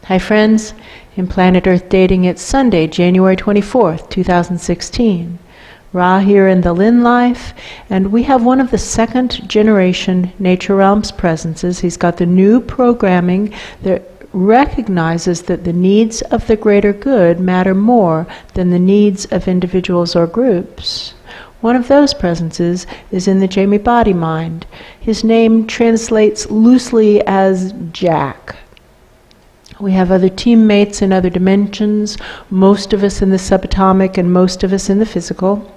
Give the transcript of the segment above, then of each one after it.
Hi friends, in Planet Earth Dating, it's Sunday, January 24th, 2016. Ra here in the Lynn-Life, and we have one of the second generation Nature Realms presences. He's got the new programming that recognizes that the needs of the greater good matter more than the needs of individuals or groups. One of those presences is in the Jamie Body Mind. His name translates loosely as Jack. We have other teammates in other dimensions, most of us in the subatomic and most of us in the physical.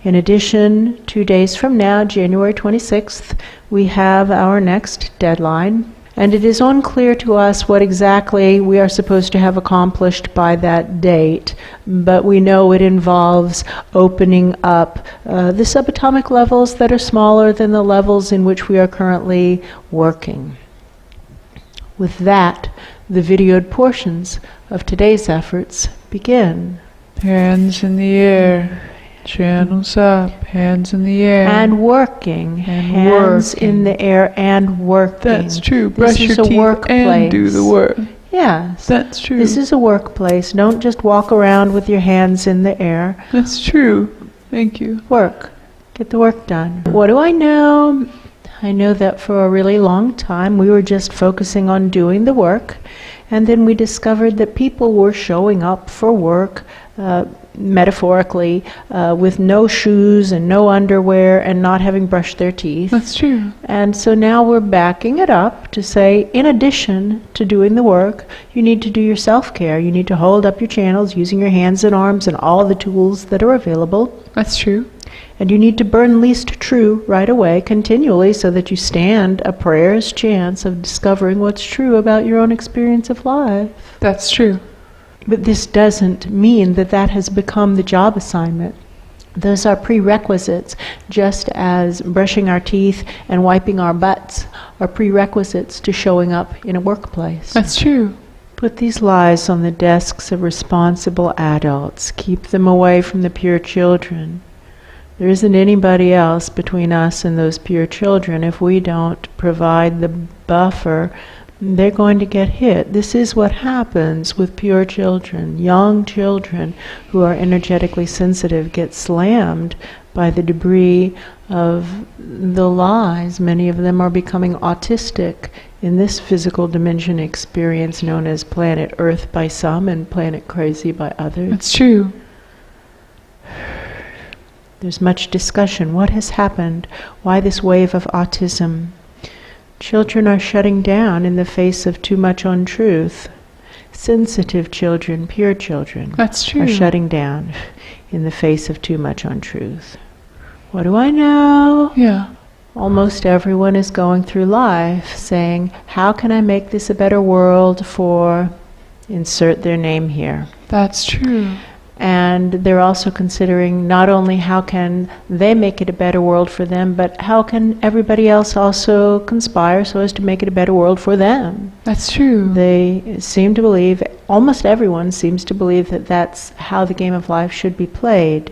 In addition, 2 days from now, January 26th, we have our next deadline, and it is unclear to us what exactly we are supposed to have accomplished by that date, but we know it involves opening up the subatomic levels that are smaller than the levels in which we are currently working. With that, the videoed portions of today's efforts begin. Hands in the air, channels up, hands in the air. And working. And hands working. in the air and working. That's true. This Brush is your a teeth workplace. and do the work. Yes. That's true. This is a workplace. Don't just walk around with your hands in the air. That's true. Thank you. Work. Get the work done. What do I know? I know that for a really long time we were just focusing on doing the work, and then we discovered that people were showing up for work, metaphorically, with no shoes and no underwear and not having brushed their teeth. That's true. And so now we're backing it up to say, in addition to doing the work, you need to do your self-care. You need to hold up your channels using your hands and arms and all the tools that are available. That's true. And you need to burn least true right away, continually, so that you stand a prayer's chance of discovering what's true about your own experience of life. That's true. But this doesn't mean that that has become the job assignment. Those are prerequisites, just as brushing our teeth and wiping our butts are prerequisites to showing up in a workplace. That's true. Put these lies on the desks of responsible adults. Keep them away from the pure children. There isn't anybody else between us and those pure children. If we don't provide the buffer, they're going to get hit. This is what happens with pure children. Young children who are energetically sensitive get slammed by the debris of the lies. Many of them are becoming autistic in this physical dimension experience known as planet Earth by some and planet crazy by others. That's true. There's much discussion. What has happened? Why this wave of autism? Children are shutting down in the face of too much untruth. Sensitive children, pure children, That's true. are shutting down in the face of too much untruth. What do I know? Yeah. Almost everyone is going through life saying, how can I make this a better world for, insert their name here. That's true. And they're also considering not only how can they make it a better world for them, but how can everybody else also conspire so as to make it a better world for them. That's true. They seem to believe, almost everyone seems to believe, that that's how the game of life should be played.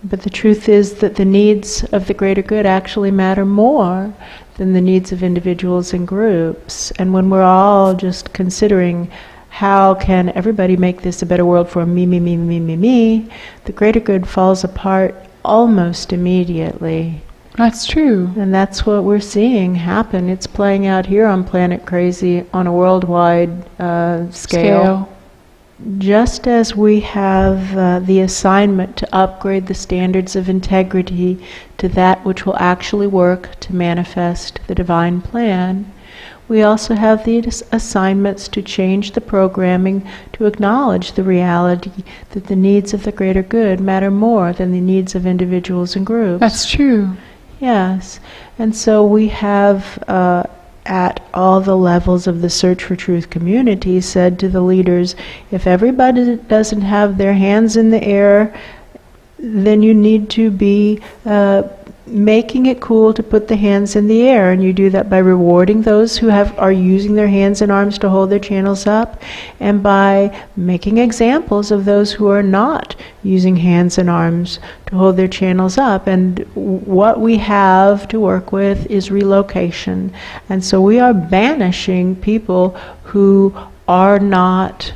But the truth is that the needs of the greater good actually matter more than the needs of individuals and groups. And when we're all just considering how can everybody make this a better world for me, the greater good falls apart almost immediately. That's true. And that's what we're seeing happen. It's playing out here on Planet Crazy on a worldwide scale. Just as we have the assignment to upgrade the standards of integrity to that which will actually work to manifest the divine plan, we also have the assignments to change the programming to acknowledge the reality that the needs of the greater good matter more than the needs of individuals and groups. That's true. Yes. And so we have, at all the levels of the Search for Truth community, said to the leaders, if everybody doesn't have their hands in the air, then you need to be making it cool to put the hands in the air, and you do that by rewarding those who are using their hands and arms to hold their channels up, and by making examples of those who are not using hands and arms to hold their channels up. And what we have to work with is relocation. And so we are banishing people who are not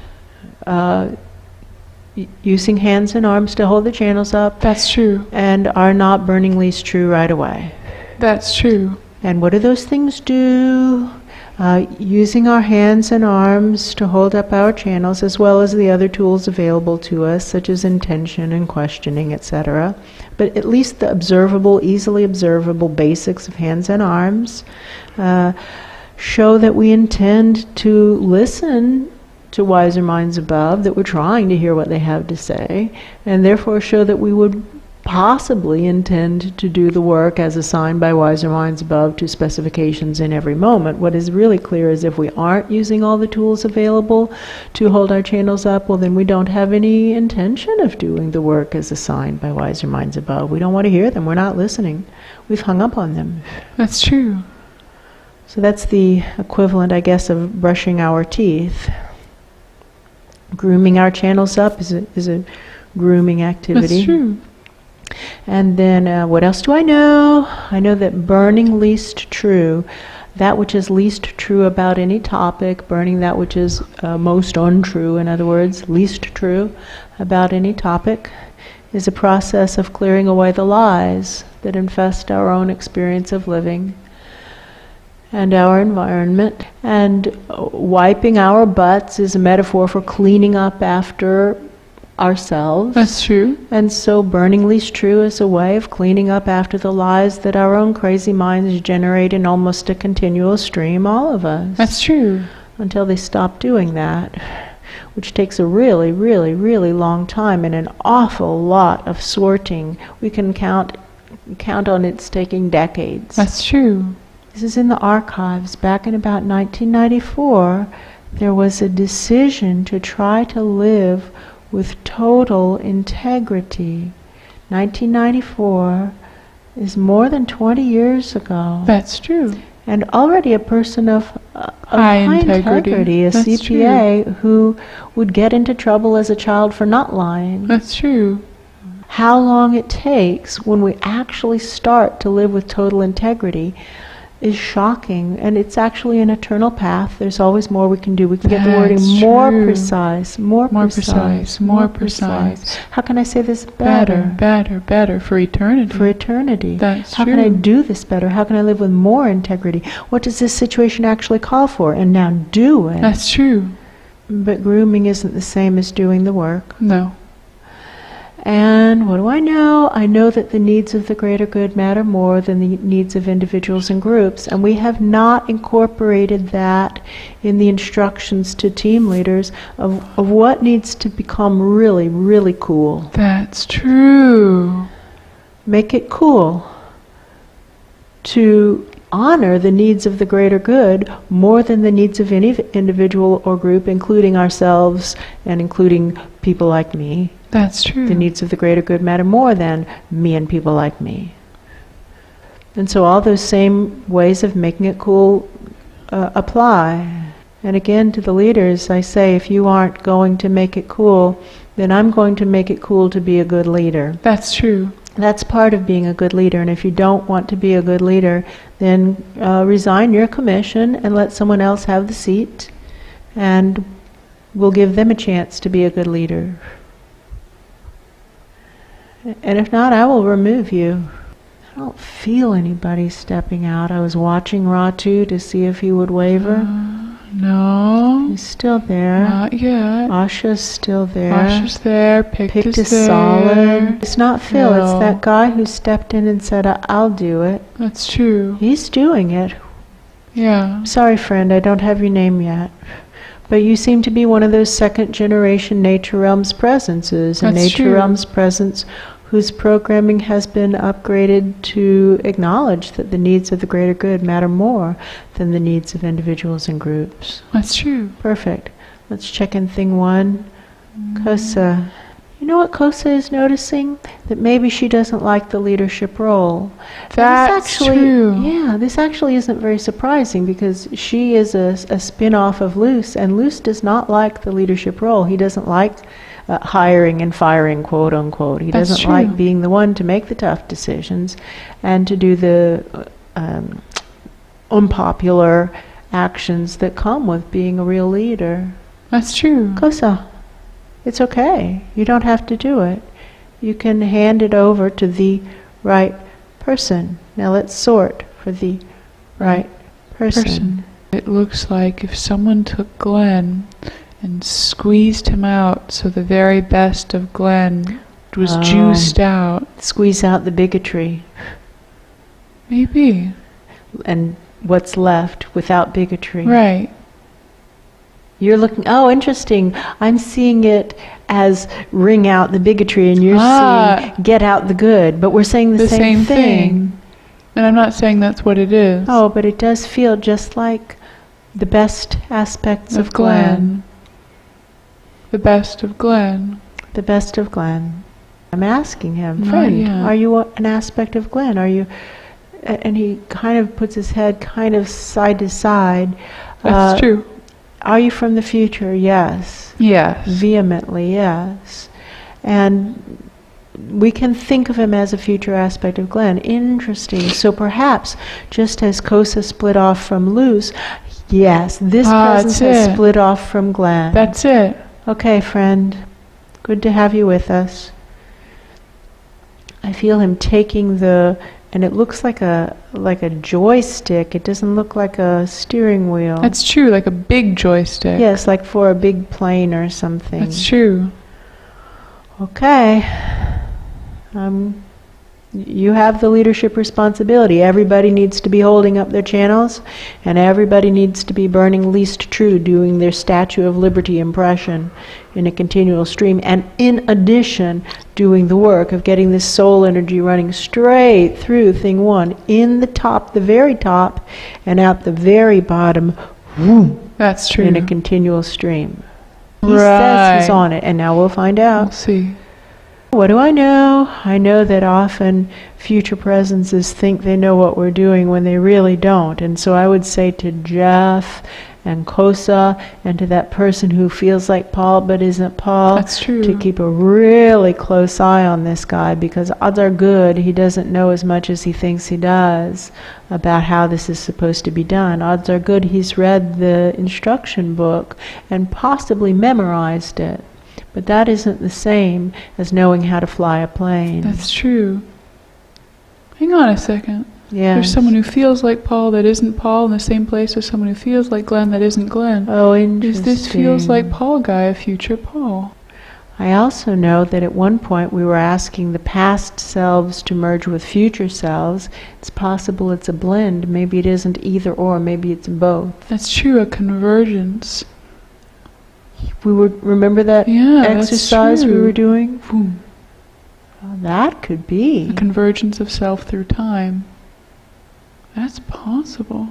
using hands and arms to hold the channels up. That's true. And are not burning least true right away. That's true. And what do those things do? Using our hands and arms to hold up our channels, as well as the other tools available to us, such as intention and questioning, etc. But at least the observable, easily observable basics of hands and arms show that we intend to listen to wiser minds above, that we're trying to hear what they have to say, and therefore show that we would possibly intend to do the work as assigned by wiser minds above to specifications in every moment. What is really clear is if we aren't using all the tools available to hold our channels up, well, then we don't have any intention of doing the work as assigned by wiser minds above. We don't want to hear them. We're not listening. We've hung up on them. That's true. So that's the equivalent, I guess, of brushing our teeth. Grooming our channels up is a grooming activity. That's true. And then what else do I know? I know that burning least true, that which is least true about any topic, burning that which is most untrue, in other words, least true about any topic, is a process of clearing away the lies that infest our own experience of living and our environment. And wiping our butts is a metaphor for cleaning up after ourselves. That's true. And so burning least true is a way of cleaning up after the lies that our own crazy minds generate in almost a continual stream, all of us. That's true. Until they stop doing that, which takes a really, really, really long time and an awful lot of sorting. We can count on it's taking decades. That's true. This is in the archives. Back in about 1994, there was a decision to try to live with total integrity. 1994 is more than 20 years ago. That's true. And already a person of high integrity, a That's CPA, true. who would get into trouble as a child for not lying. That's true. How long it takes when we actually start to live with total integrity is shocking, and it's actually an eternal path. There's always more we can do. We can get the wording more precise, more precise. How can I say this better? Better for eternity. For eternity. That's How true. can I do this better? How can I live with more integrity? What does this situation actually call for? And now do it. That's true. But grooming isn't the same as doing the work. No. And what do I know? I know that the needs of the greater good matter more than the needs of individuals and groups. And we have not incorporated that in the instructions to team leaders of what needs to become really, really cool. That's true. Make it cool to honor the needs of the greater good more than the needs of any individual or group, including ourselves and including people like me. That's true. The needs of the greater good matter more than me and people like me. And so all those same ways of making it cool apply. And again, to the leaders, I say, if you aren't going to make it cool, then I'm going to make it cool to be a good leader. That's true. That's part of being a good leader. And if you don't want to be a good leader, then resign your commission and let someone else have the seat. And we'll give them a chance to be a good leader. And if not, I will remove you. I don't feel anybody stepping out. I was watching Ratu to see if he would waver. No. He's still there. Not yet. Asha's still there. Asha's there. Pict is there. Solid. It's not Phil. No. It's that guy who stepped in and said, I'll do it. That's true. He's doing it. Yeah. Sorry, friend, I don't have your name yet. But you seem to be one of those second-generation Nature Realms presences. A Nature Realms presence whose programming has been upgraded to acknowledge that the needs of the greater good matter more than the needs of individuals and groups. That's true. Perfect. Let's check in thing one. Kosa. You know what Kosa is noticing? That maybe she doesn't like the leadership role. That's true. Yeah, this actually isn't very surprising because she is a spin-off of Luce, and Luce does not like the leadership role. He doesn't like hiring and firing, quote unquote. He doesn't like being the one to make the tough decisions and to do the unpopular actions that come with being a real leader. That's true. Kosa, it's okay. You don't have to do it. You can hand it over to the right person. Now let's sort for the right person. It looks like if someone took Glenn and squeezed him out so the very best of Glenn was juiced out. Squeeze out the bigotry. Maybe. And what's left without bigotry. Right. You're looking, oh, interesting. I'm seeing it as wring out the bigotry, and you're seeing get out the good. But we're saying the same thing. And I'm not saying that's what it is. Oh, but it does feel just like the best aspects of Glenn. The best of Glenn. The best of Glenn. I'm asking him, friend, are you an aspect of Glenn? Are you? And he kind of puts his head kind of side to side. That's true. Are you from the future? Yes. Yes. Vehemently, yes. And we can think of him as a future aspect of Glenn. Interesting. So perhaps, just as Kosa split off from Luz, yes, this presence has split off from Glenn. That's it. Okay, friend. Good to have you with us. I feel him taking and it looks like a joystick. It doesn't look like a steering wheel. That's true, like a big joystick. Yes, like for a big plane or something. That's true. Okay. You have the leadership responsibility. Everybody needs to be holding up their channels, and everybody needs to be burning least true, doing their Statue of Liberty impression in a continual stream, and in addition, doing the work of getting this soul energy running straight through thing one, in the top, the very top, and out the very bottom, whoom, that's true. In a continual stream. He says he's on it, and now we'll find out. We'll see. What do I know? I know that often future presences think they know what we're doing when they really don't. And so I would say to Jeff and Kosa and to that person who feels like Paul but isn't Paul, that's true, to keep a really close eye on this guy, because odds are good he doesn't know as much as he thinks he does about how this is supposed to be done. Odds are good he's read the instruction book and possibly memorized it. But that isn't the same as knowing how to fly a plane. That's true. Hang on a second. Yeah. There's someone who feels like Paul that isn't Paul in the same place as someone who feels like Glenn that isn't Glenn. Oh, interesting. Is this feels like Paul guy a future Paul? I also know that at one point we were asking the past selves to merge with future selves. It's possible it's a blend. Maybe it isn't either or. Maybe it's both. That's true, a convergence. We would remember that exercise we were doing? Well, that could be. A convergence of self through time. That's possible.